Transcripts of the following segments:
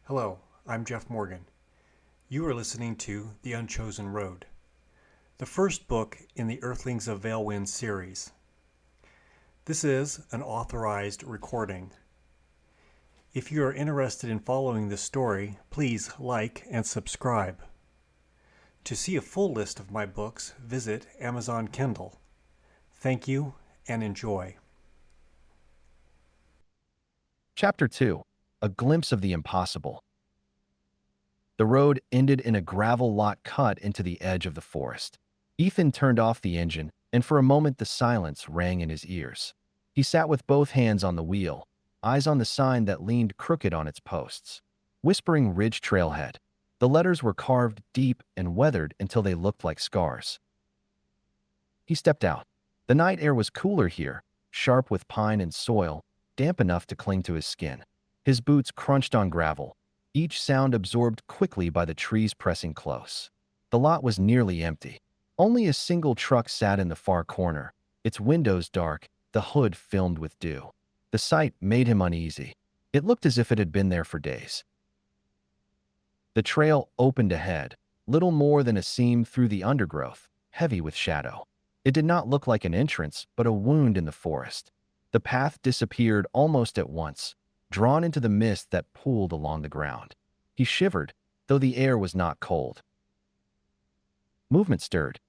Hello, I'm Jeff Morgan. You are listening to The Unchosen Road, the first book in the Earthlings of Veilwyn series. This is an authorized recording. If you are interested in following this story, please like and subscribe. To see a full list of my books, visit Amazon Kindle. Thank you and enjoy. Chapter 2. A Glimpse of the Impossible. The road ended in a gravel lot cut into the edge of the forest. Ethan turned off the engine, and for a moment the silence rang in his ears. He sat with both hands on the wheel, eyes on the sign that leaned crooked on its posts. Whispering Ridge Trailhead. The letters were carved deep and weathered until they looked like scars. He stepped out. The night air was cooler here, sharp with pine and soil, damp enough to cling to his skin. His boots crunched on gravel, each sound absorbed quickly by the trees pressing close. The lot was nearly empty. Only a single truck sat in the far corner, its windows dark, the hood filmed with dew. The sight made him uneasy. It looked as if it had been there for days. The trail opened ahead, little more than a seam through the undergrowth, heavy with shadow. It did not look like an entrance, but a wound in the forest. The path disappeared almost at once, drawn into the mist that pooled along the ground. He shivered, though the air was not cold. Movement stirred.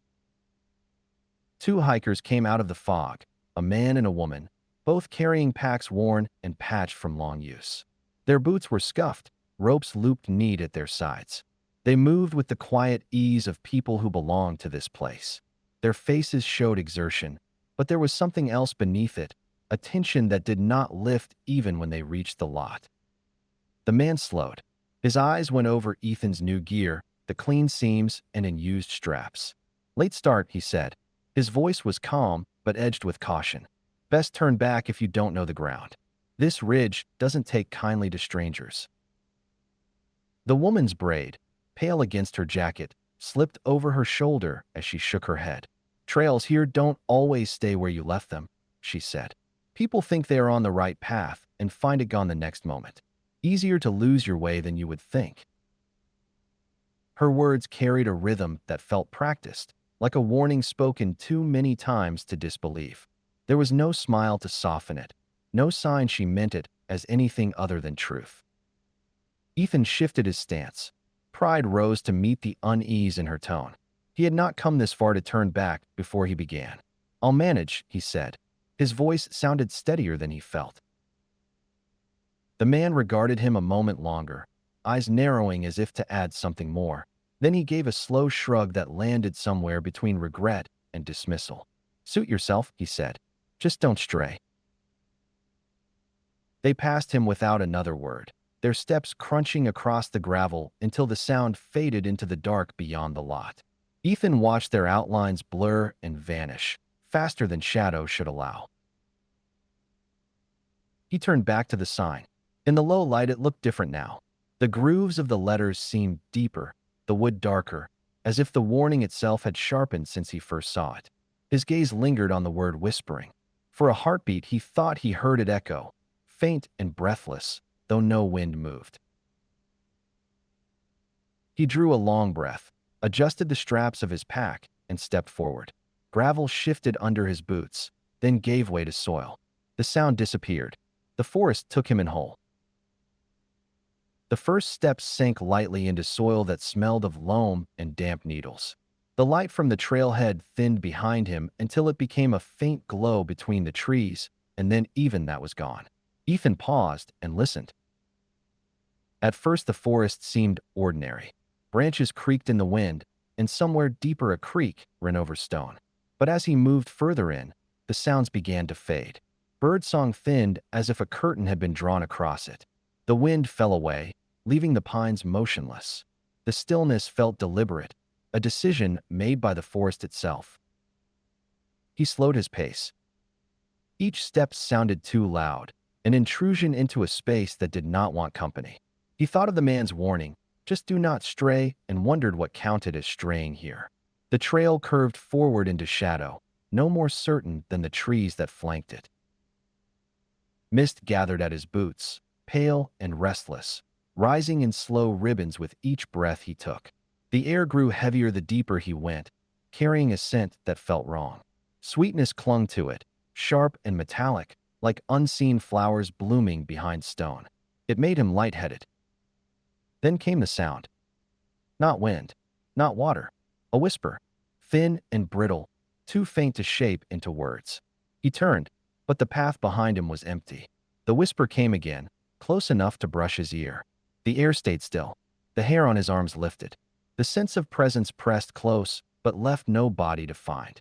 Two hikers came out of the fog, a man and a woman, both carrying packs worn and patched from long use. Their boots were scuffed, ropes looped neat at their sides. They moved with the quiet ease of people who belonged to this place. Their faces showed exertion, but there was something else beneath it, a tension that did not lift even when they reached the lot. The man slowed. His eyes went over Ethan's new gear, the clean seams and unused straps. "Late start," he said. His voice was calm, but edged with caution. "Best turn back if you don't know the ground. This ridge doesn't take kindly to strangers." The woman's braid, pale against her jacket, slipped over her shoulder as she shook her head. "Trails here don't always stay where you left them," she said. "People think they are on the right path and find it gone the next moment. Easier to lose your way than you would think." Her words carried a rhythm that felt practiced, like a warning spoken too many times to disbelieve. There was no smile to soften it, no sign she meant it as anything other than truth. Ethan shifted his stance. Pride rose to meet the unease in her tone. He had not come this far to turn back before he began. "I'll manage," he said. His voice sounded steadier than he felt. The man regarded him a moment longer, eyes narrowing as if to add something more. Then he gave a slow shrug that landed somewhere between regret and dismissal. "Suit yourself," he said. "Just don't stray." They passed him without another word, their steps crunching across the gravel until the sound faded into the dark beyond the lot. Ethan watched their outlines blur and vanish, faster than shadow should allow. He turned back to the sign. In the low light it looked different now. The grooves of the letters seemed deeper, the wood darker, as if the warning itself had sharpened since he first saw it. His gaze lingered on the word whispering. For a heartbeat he thought he heard it echo, faint and breathless, though no wind moved. He drew a long breath, adjusted the straps of his pack, and stepped forward. Gravel shifted under his boots, then gave way to soil. The sound disappeared. The forest took him in whole. The first steps sank lightly into soil that smelled of loam and damp needles. The light from the trailhead thinned behind him until it became a faint glow between the trees, and then even that was gone. Ethan paused and listened. At first the forest seemed ordinary. Branches creaked in the wind, and somewhere deeper a creek ran over stone. But as he moved further in, the sounds began to fade. Birdsong thinned as if a curtain had been drawn across it. The wind fell away, leaving the pines motionless. The stillness felt deliberate, a decision made by the forest itself. He slowed his pace. Each step sounded too loud, an intrusion into a space that did not want company. He thought of the man's warning, "Just do not stray," and wondered what counted as straying here. The trail curved forward into shadow, no more certain than the trees that flanked it. Mist gathered at his boots, pale and restless. rising in slow ribbons with each breath he took. The air grew heavier the deeper he went, carrying a scent that felt wrong. Sweetness clung to it, sharp and metallic, like unseen flowers blooming behind stone. It made him lightheaded. Then came the sound. Not wind, not water. A whisper, thin and brittle, too faint to shape into words. He turned, but the path behind him was empty. The whisper came again, close enough to brush his ear. The air stayed still. The hair on his arms lifted. The sense of presence pressed close, but left no body to find.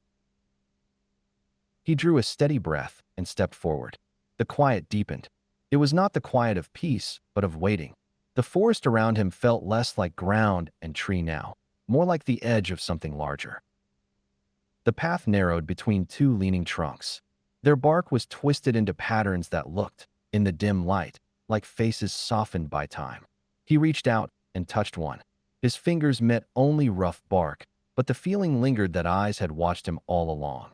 He drew a steady breath and stepped forward. The quiet deepened. It was not the quiet of peace, but of waiting. The forest around him felt less like ground and tree now, more like the edge of something larger. The path narrowed between two leaning trunks. Their bark was twisted into patterns that looked, in the dim light, like faces softened by time. He reached out and touched one. His fingers met only rough bark, but the feeling lingered that eyes had watched him all along.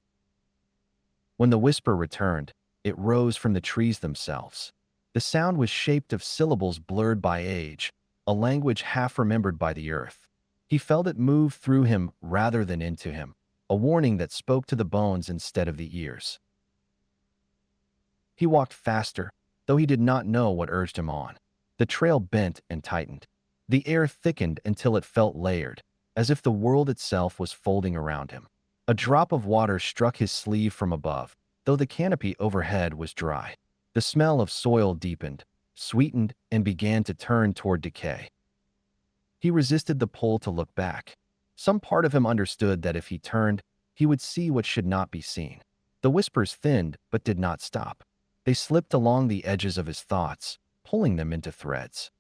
When the whisper returned, it rose from the trees themselves. The sound was shaped of syllables blurred by age, a language half remembered by the earth. He felt it move through him rather than into him, a warning that spoke to the bones instead of the ears. He walked faster, though he did not know what urged him on. The trail bent and tightened. The air thickened until it felt layered, as if the world itself was folding around him. A drop of water struck his sleeve from above, though the canopy overhead was dry. The smell of soil deepened, sweetened, and began to turn toward decay. He resisted the pull to look back. Some part of him understood that if he turned, he would see what should not be seen. The whispers thinned but did not stop. They slipped along the edges of his thoughts, pulling them into threads.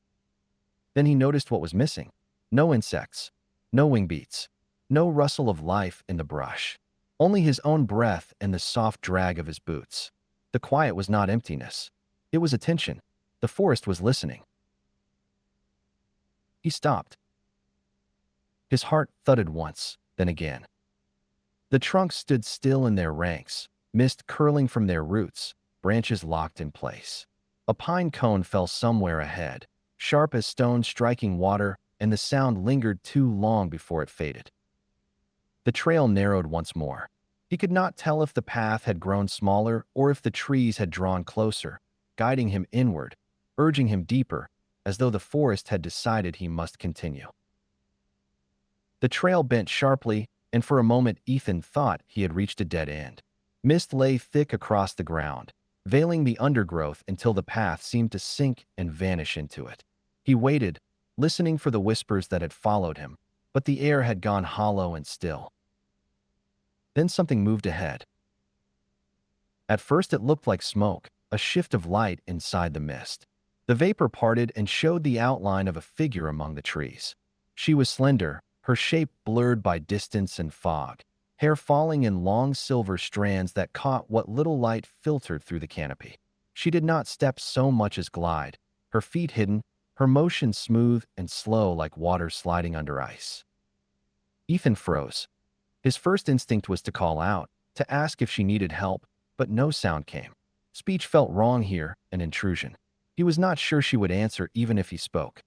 Then he noticed what was missing. No insects, no wing beats, no rustle of life in the brush. Only his own breath and the soft drag of his boots. The quiet was not emptiness. It was attention. The forest was listening. He stopped. His heart thudded once, then again. The trunks stood still in their ranks, mist curling from their roots, branches locked in place. A pine cone fell somewhere ahead, sharp as stone striking water, and the sound lingered too long before it faded. The trail narrowed once more. He could not tell if the path had grown smaller or if the trees had drawn closer, guiding him inward, urging him deeper, as though the forest had decided he must continue. The trail bent sharply, and for a moment Ethan thought he had reached a dead end. Mist lay thick across the ground, veiling the undergrowth until the path seemed to sink and vanish into it. He waited, listening for the whispers that had followed him, but the air had gone hollow and still. Then something moved ahead. At first it looked like smoke, a shift of light inside the mist. The vapor parted and showed the outline of a figure among the trees. She was slender, her shape blurred by distance and fog, hair falling in long silver strands that caught what little light filtered through the canopy. She did not step so much as glide, her feet hidden, her motion smooth and slow like water sliding under ice. Ethan froze. His first instinct was to call out, to ask if she needed help, but no sound came. Speech felt wrong here, an intrusion. He was not sure she would answer even if he spoke.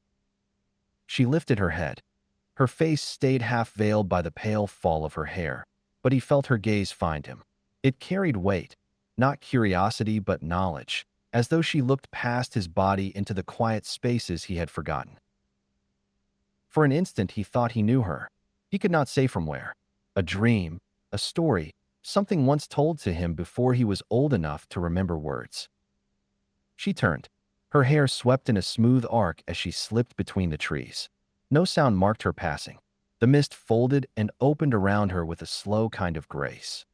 She lifted her head. Her face stayed half veiled by the pale fall of her hair, but he felt her gaze find him. It carried weight, not curiosity but knowledge, as though she looked past his body into the quiet spaces he had forgotten. For an instant he thought he knew her. He could not say from where. A dream, a story, something once told to him before he was old enough to remember words. She turned. Her hair swept in a smooth arc as she slipped between the trees. No sound marked her passing. The mist folded and opened around her with a slow kind of grace.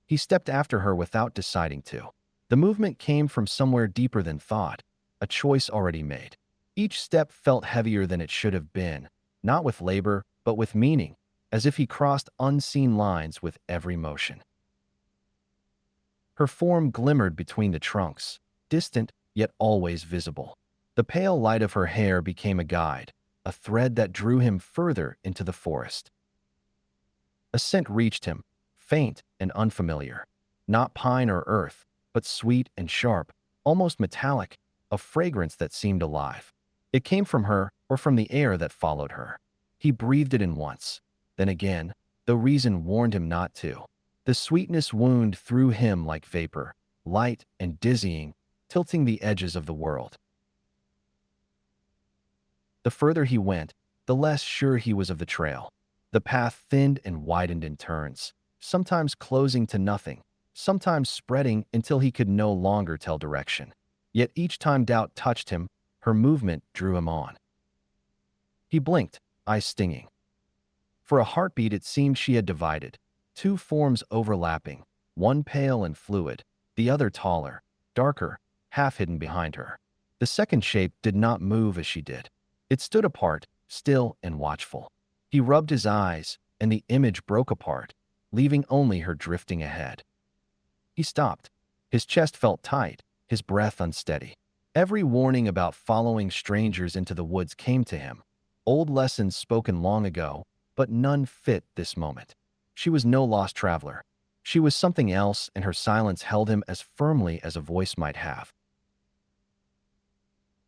He stepped after her without deciding to. The movement came from somewhere deeper than thought, a choice already made. Each step felt heavier than it should have been, not with labor, but with meaning, as if he crossed unseen lines with every motion. Her form glimmered between the trunks, distant yet always visible. The pale light of her hair became a guide, a thread that drew him further into the forest. A scent reached him, faint and unfamiliar. Not pine or earth, but sweet and sharp, almost metallic, a fragrance that seemed alive. It came from her or from the air that followed her. He breathed it in once. Then again, though reason warned him not to. The sweetness wound through him like vapor, light and dizzying, tilting the edges of the world. The further he went, the less sure he was of the trail. The path thinned and widened in turns, sometimes closing to nothing, sometimes spreading until he could no longer tell direction. Yet each time doubt touched him, her movement drew him on. He blinked, eyes stinging. For a heartbeat it seemed she had divided, two forms overlapping, one pale and fluid, the other taller, darker, half hidden behind her. The second shape did not move as she did. It stood apart, still and watchful. He rubbed his eyes, and the image broke apart, leaving only her drifting ahead. He stopped. His chest felt tight, his breath unsteady. Every warning about following strangers into the woods came to him, old lessons spoken long ago, but none fit this moment. She was no lost traveler. She was something else, and her silence held him as firmly as a voice might have.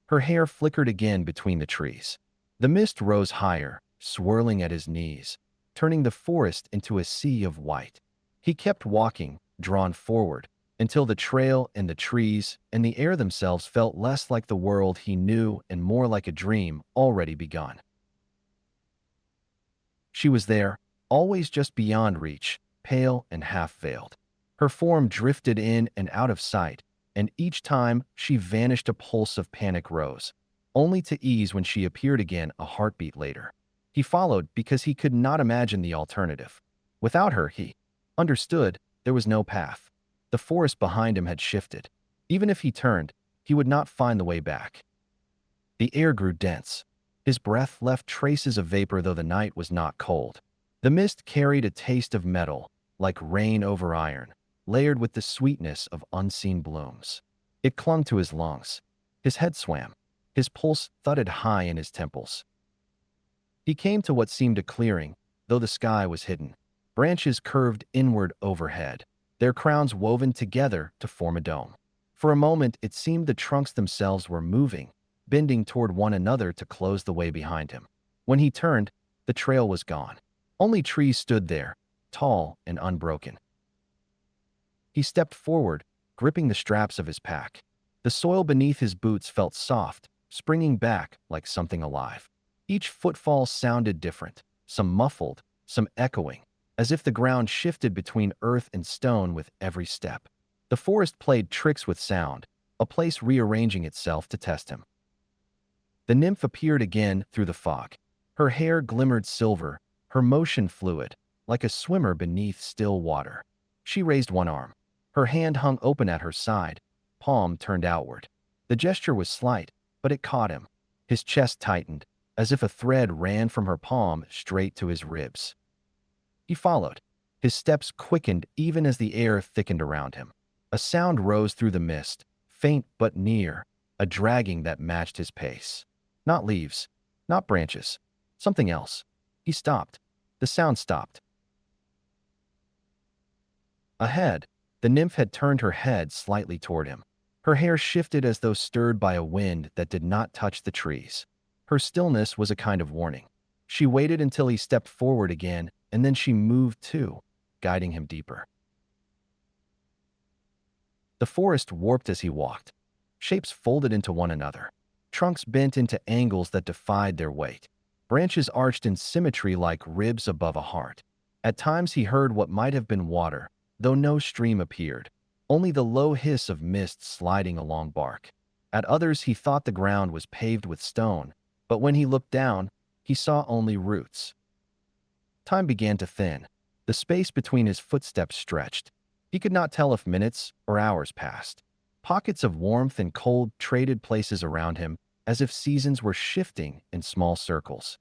Her hair flickered again between the trees. The mist rose higher, swirling at his knees, turning the forest into a sea of white. He kept walking, drawn forward, until the trail and the trees and the air themselves felt less like the world he knew and more like a dream already begun. She was there, always just beyond reach, pale and half-veiled. Her form drifted in and out of sight, and each time she vanished a pulse of panic rose, only to ease when she appeared again a heartbeat later. He followed because he could not imagine the alternative. Without her, he understood there was no path. The forest behind him had shifted. Even if he turned, he would not find the way back. The air grew dense. His breath left traces of vapor though the night was not cold. The mist carried a taste of metal, like rain over iron, layered with the sweetness of unseen blooms. It clung to his lungs. His head swam. His pulse thudded high in his temples. He came to what seemed a clearing, though the sky was hidden. Branches curved inward overhead, their crowns woven together to form a dome. For a moment, it seemed the trunks themselves were moving, bending toward one another to close the way behind him. When he turned, the trail was gone. Only trees stood there, tall and unbroken. He stepped forward, gripping the straps of his pack. The soil beneath his boots felt soft, springing back like something alive. Each footfall sounded different, some muffled, some echoing, as if the ground shifted between earth and stone with every step. The forest played tricks with sound, a place rearranging itself to test him. The nymph appeared again through the fog. Her hair glimmered silver, her motion fluid, like a swimmer beneath still water. She raised one arm. Her hand hung open at her side, palm turned outward. The gesture was slight, but it caught him. His chest tightened, as if a thread ran from her palm straight to his ribs. He followed. His steps quickened even as the air thickened around him. A sound rose through the mist, faint but near, a dragging that matched his pace. Not leaves, not branches, something else. He stopped. The sound stopped. Ahead, the nymph had turned her head slightly toward him. Her hair shifted as though stirred by a wind that did not touch the trees. Her stillness was a kind of warning. She waited until he stepped forward again, and then she moved too, guiding him deeper. The forest warped as he walked. Shapes folded into one another. Trunks bent into angles that defied their weight. Branches arched in symmetry like ribs above a heart. At times he heard what might have been water, though no stream appeared, only the low hiss of mist sliding along bark. At others he thought the ground was paved with stone, but when he looked down, he saw only roots. Time began to thin. The space between his footsteps stretched. He could not tell if minutes or hours passed. Pockets of warmth and cold traded places around him, as if seasons were shifting in small circles.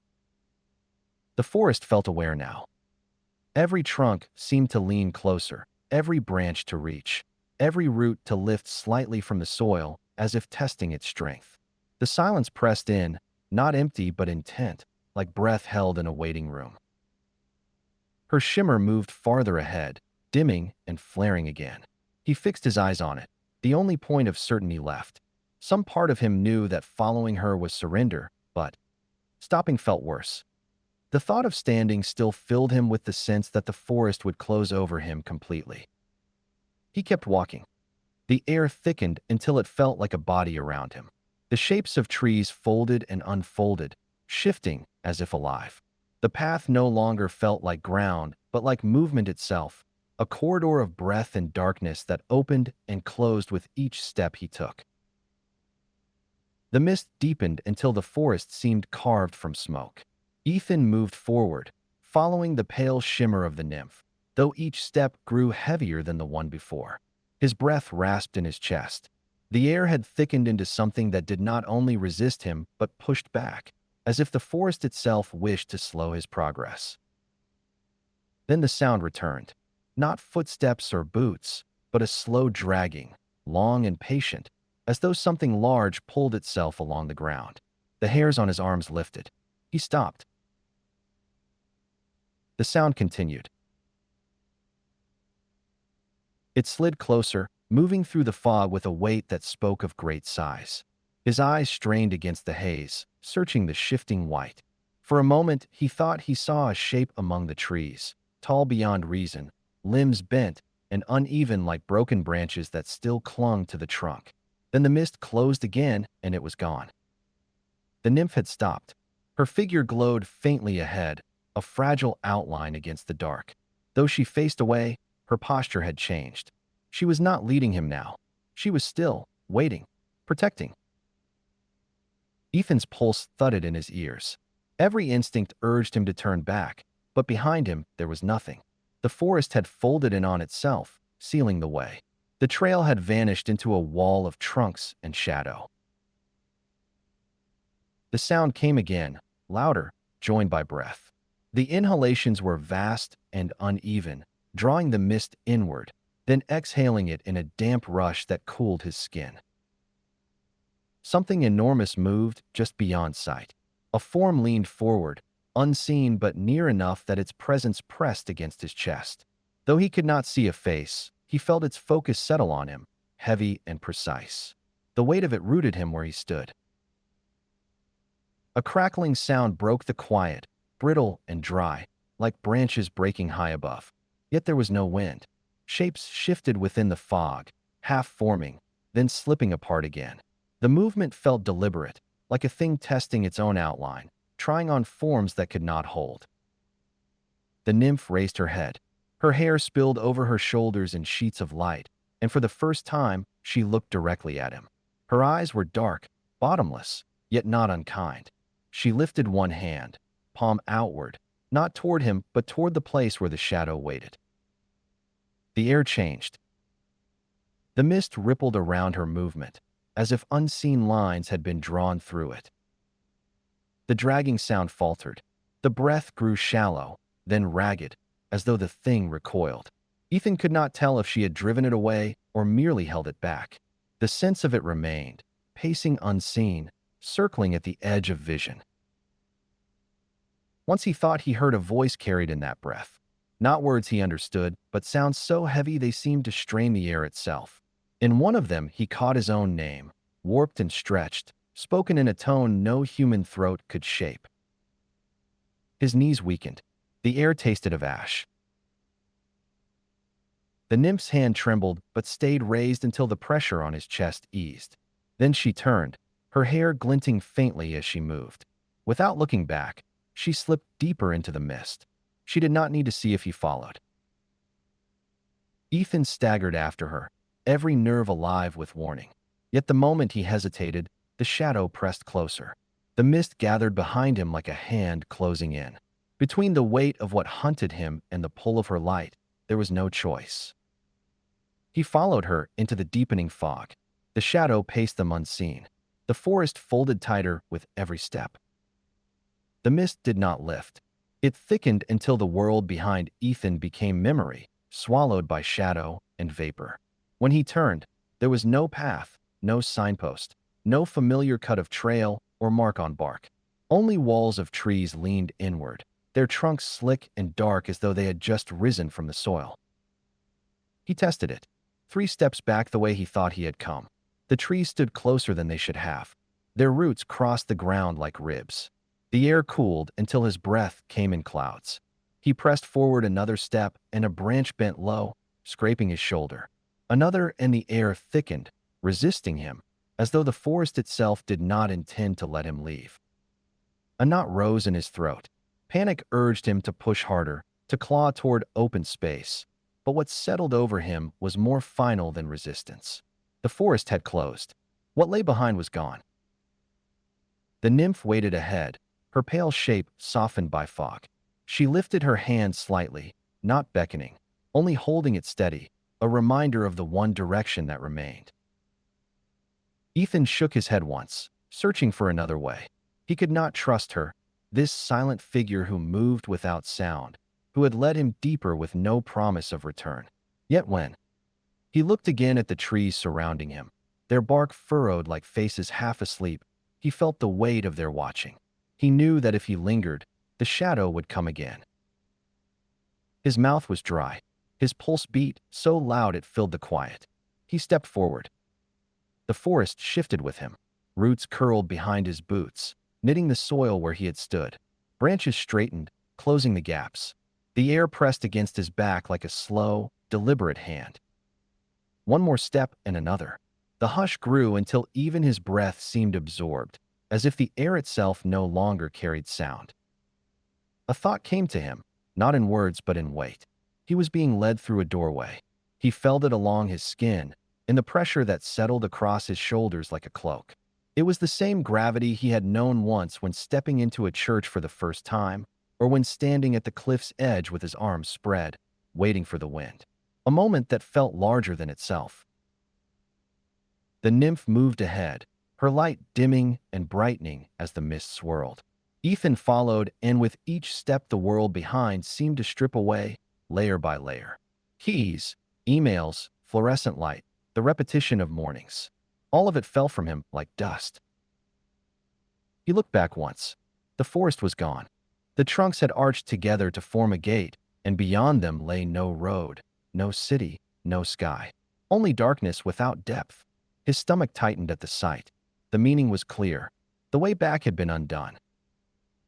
The forest felt aware now. Every trunk seemed to lean closer, every branch to reach, every root to lift slightly from the soil, as if testing its strength. The silence pressed in, not empty but intent, like breath held in a waiting room. Her shimmer moved farther ahead, dimming and flaring again. He fixed his eyes on it, the only point of certainty left. Some part of him knew that following her was surrender, but stopping felt worse. The thought of standing still filled him with the sense that the forest would close over him completely. He kept walking. The air thickened until it felt like a body around him. The shapes of trees folded and unfolded, shifting as if alive. The path no longer felt like ground, but like movement itself, a corridor of breath and darkness that opened and closed with each step he took. The mist deepened until the forest seemed carved from smoke. Ethan moved forward, following the pale shimmer of the nymph, though each step grew heavier than the one before. His breath rasped in his chest. The air had thickened into something that did not only resist him, but pushed back, as if the forest itself wished to slow his progress. Then the sound returned. Not footsteps or boots, but a slow dragging, long and patient, as though something large pulled itself along the ground. The hairs on his arms lifted. He stopped. The sound continued. It slid closer, moving through the fog with a weight that spoke of great size. His eyes strained against the haze, searching the shifting white. For a moment, he thought he saw a shape among the trees, tall beyond reason, limbs bent and uneven like broken branches that still clung to the trunk. Then the mist closed again, and it was gone. The nymph had stopped. Her figure glowed faintly ahead, a fragile outline against the dark. Though she faced away, her posture had changed. She was not leading him now. She was still, waiting, protecting. Ethan's pulse thudded in his ears. Every instinct urged him to turn back, but behind him there was nothing. The forest had folded in on itself, sealing the way. The trail had vanished into a wall of trunks and shadow. The sound came again, louder, joined by breath. The inhalations were vast and uneven, drawing the mist inward, then exhaling it in a damp rush that cooled his skin. Something enormous moved just beyond sight. A form leaned forward, unseen but near enough that its presence pressed against his chest. Though he could not see a face, he felt its focus settle on him, heavy and precise. The weight of it rooted him where he stood. A crackling sound broke the quiet, brittle and dry, like branches breaking high above. Yet there was no wind. Shapes shifted within the fog, half forming, then slipping apart again. The movement felt deliberate, like a thing testing its own outline, trying on forms that could not hold. The nymph raised her head. Her hair spilled over her shoulders in sheets of light, and for the first time, she looked directly at him. Her eyes were dark, bottomless, yet not unkind. She lifted one hand, palm outward, not toward him, but toward the place where the shadow waited. The air changed. The mist rippled around her movement, as if unseen lines had been drawn through it. The dragging sound faltered. The breath grew shallow, then ragged, as though the thing recoiled. Ethan could not tell if she had driven it away or merely held it back. The sense of it remained, pacing unseen, circling at the edge of vision. Once he thought he heard a voice carried in that breath. Not words he understood, but sounds so heavy they seemed to strain the air itself. In one of them, he caught his own name, warped and stretched, spoken in a tone no human throat could shape. His knees weakened. The air tasted of ash. The nymph's hand trembled, but stayed raised until the pressure on his chest eased. Then she turned, her hair glinting faintly as she moved. Without looking back, she slipped deeper into the mist. She did not need to see if he followed. Ethan staggered after her, every nerve alive with warning. Yet the moment he hesitated, the shadow pressed closer. The mist gathered behind him like a hand closing in. Between the weight of what hunted him and the pull of her light, there was no choice. He followed her into the deepening fog. The shadow paced them unseen. The forest folded tighter with every step. The mist did not lift. It thickened until the world behind Ethan became memory, swallowed by shadow and vapor. When he turned, there was no path, no signpost, no familiar cut of trail or mark on bark. Only walls of trees leaned inward, their trunks slick and dark as though they had just risen from the soil. He tested it. 3 steps back the way he thought he had come. The trees stood closer than they should have. Their roots crossed the ground like ribs. The air cooled until his breath came in clouds. He pressed forward another step, and a branch bent low, scraping his shoulder. Another, and the air thickened, resisting him, as though the forest itself did not intend to let him leave. A knot rose in his throat. Panic urged him to push harder, to claw toward open space. But what settled over him was more final than resistance. The forest had closed. What lay behind was gone. The nymph waited ahead, her pale shape softened by fog. She lifted her hand slightly, not beckoning, only holding it steady, a reminder of the one direction that remained. Ethan shook his head once, searching for another way. He could not trust her, this silent figure who moved without sound, who had led him deeper with no promise of return. Yet when he looked again at the trees surrounding him, their bark furrowed like faces half asleep, he felt the weight of their watching. He knew that if he lingered, the shadow would come again. His mouth was dry. His pulse beat so loud it filled the quiet. He stepped forward. The forest shifted with him. Roots curled behind his boots, knitting the soil where he had stood. Branches straightened, closing the gaps. The air pressed against his back like a slow, deliberate hand. One more step and another. The hush grew until even his breath seemed absorbed, as if the air itself no longer carried sound. A thought came to him, not in words but in weight. He was being led through a doorway. He felt it along his skin, in the pressure that settled across his shoulders like a cloak. It was the same gravity he had known once when stepping into a church for the first time, or when standing at the cliff's edge with his arms spread, waiting for the wind. A moment that felt larger than itself. The nymph moved ahead, her light dimming and brightening as the mist swirled. Ethan followed, and with each step the world behind seemed to strip away, layer by layer. Keys, emails, fluorescent light, the repetition of mornings. All of it fell from him like dust. He looked back once. The forest was gone. The trunks had arched together to form a gate, and beyond them lay no road, no city, no sky. Only darkness without depth. His stomach tightened at the sight. The meaning was clear. The way back had been undone.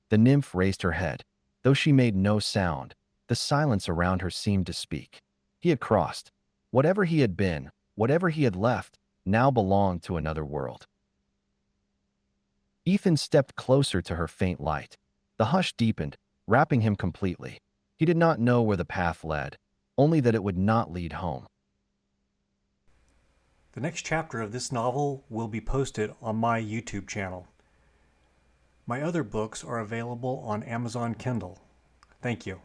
The nymph raised her head. Though she made no sound, the silence around her seemed to speak. He had crossed. Whatever he had been, whatever he had left, now belonged to another world. Ethan stepped closer to her faint light. The hush deepened, wrapping him completely. He did not know where the path led, only that it would not lead home. The next chapter of this novel will be posted on my YouTube channel. My other books are available on Amazon Kindle. Thank you.